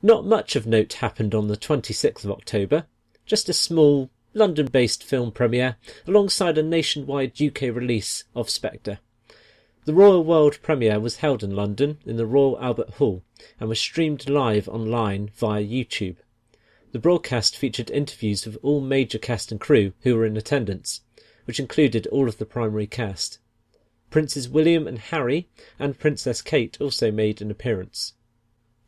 Not much of note happened on the 26th of October, just a small London-based film premiere alongside a nationwide UK release of SPECTRE. The Royal World premiere was held in London in the Royal Albert Hall and was streamed live online via YouTube. The broadcast featured interviews with all major cast and crew who were in attendance, which included all of the primary cast. Princes William and Harry and Princess Kate also made an appearance.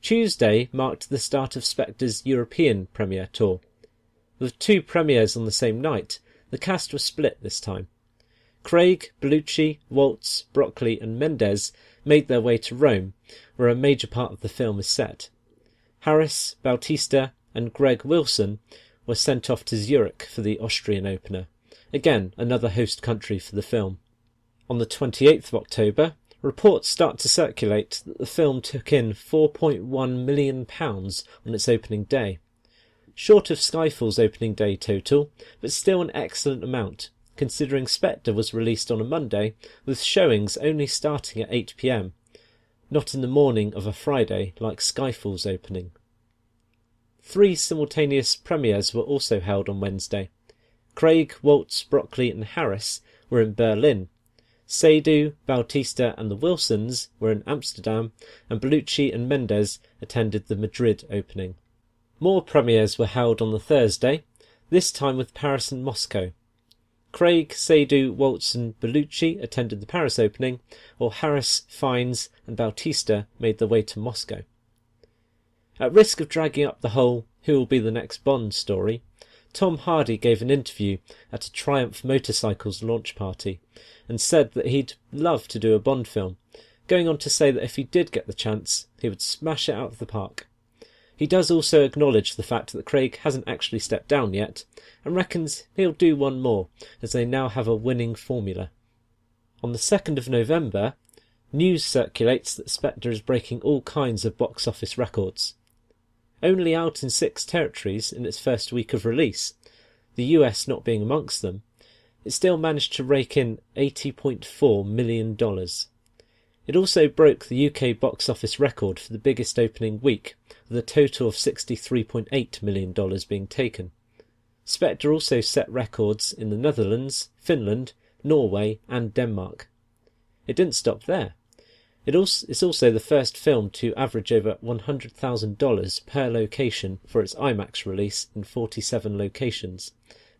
Tuesday marked the start of SPECTRE's European premiere tour. With two premieres on the same night, the cast was split this time. Craig, Bellucci, Waltz, Broccoli and Mendes made their way to Rome, where a major part of the film is set. Harris, Bautista and Greg Wilson were sent off to Zurich for the Austrian opener, again another host country for the film. On the 28th of October, reports start to circulate that the film took in £4.1 million on its opening day. Short of Skyfall's opening day total, but still an excellent amount, considering SPECTRE was released on a Monday, with showings only starting at 8 p.m, not in the morning of a Friday like Skyfall's opening. 3 simultaneous premieres were also held on Wednesday. Craig, Waltz, Broccoli and Harris were in Berlin. Seydoux, Bautista and the Wilsons were in Amsterdam, and Bellucci and Mendes attended the Madrid opening. More premieres were held on the Thursday, this time with Paris and Moscow. Craig, Seydoux, Waltz and Bellucci attended the Paris opening, while Harris, Fiennes and Bautista made their way to Moscow. At risk of dragging up the whole "who will be the next Bond" story, Tom Hardy gave an interview at a Triumph Motorcycles launch party and said that he'd love to do a Bond film, going on to say that if he did get the chance, he would smash it out of the park. He does also acknowledge the fact that Craig hasn't actually stepped down yet, and reckons he'll do one more, as they now have a winning formula. On the 2nd of November, news circulates that SPECTRE is breaking all kinds of box office records. Only out in 6 territories in its first week of release, the US not being amongst them, it still managed to rake in $80.4 million. It also broke the UK box office record for the biggest opening week, with a total of $63.8 million being taken. SPECTRE also set records in the Netherlands, Finland, Norway and Denmark. It didn't stop there. It's also the first film to average over $100,000 per location for its IMAX release in 47 locations,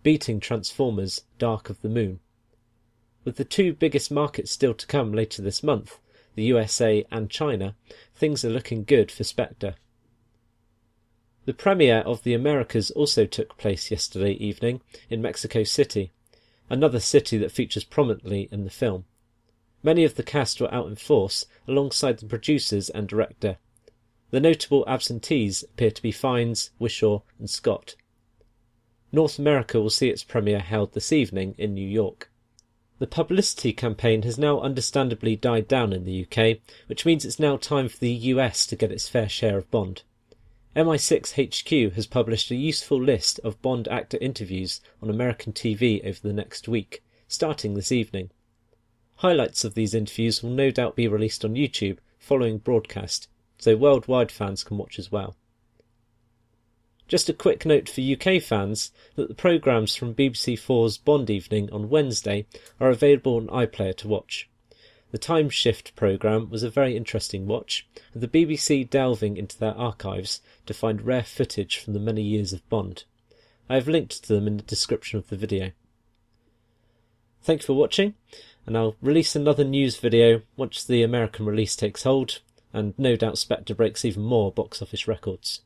beating Transformers: Dark of the Moon. With the 2 biggest markets still to come later this month, the USA and China, things are looking good for SPECTRE. The premiere of The Americas also took place yesterday evening in Mexico City, another city that features prominently in the film. Many of the cast were out in force alongside the producers and director. The notable absentees appear to be Fiennes, Wishaw and Scott. North America will see its premiere held this evening in New York. The publicity campaign has now understandably died down in the UK, which means it's now time for the US to get its fair share of Bond. MI6 HQ has published a useful list of Bond actor interviews on American TV over the next week, starting this evening. Highlights of these interviews will no doubt be released on YouTube following broadcast, so worldwide fans can watch as well. Just a quick note for UK fans that the programmes from BBC4's Bond Evening on Wednesday are available on iPlayer to watch. The Time Shift programme was a very interesting watch, with the BBC delving into their archives to find rare footage from the many years of Bond. I have linked to them in the description of the video. Thank you for watching, and I'll release another news video once the American release takes hold, and no doubt SPECTRE breaks even more box office records.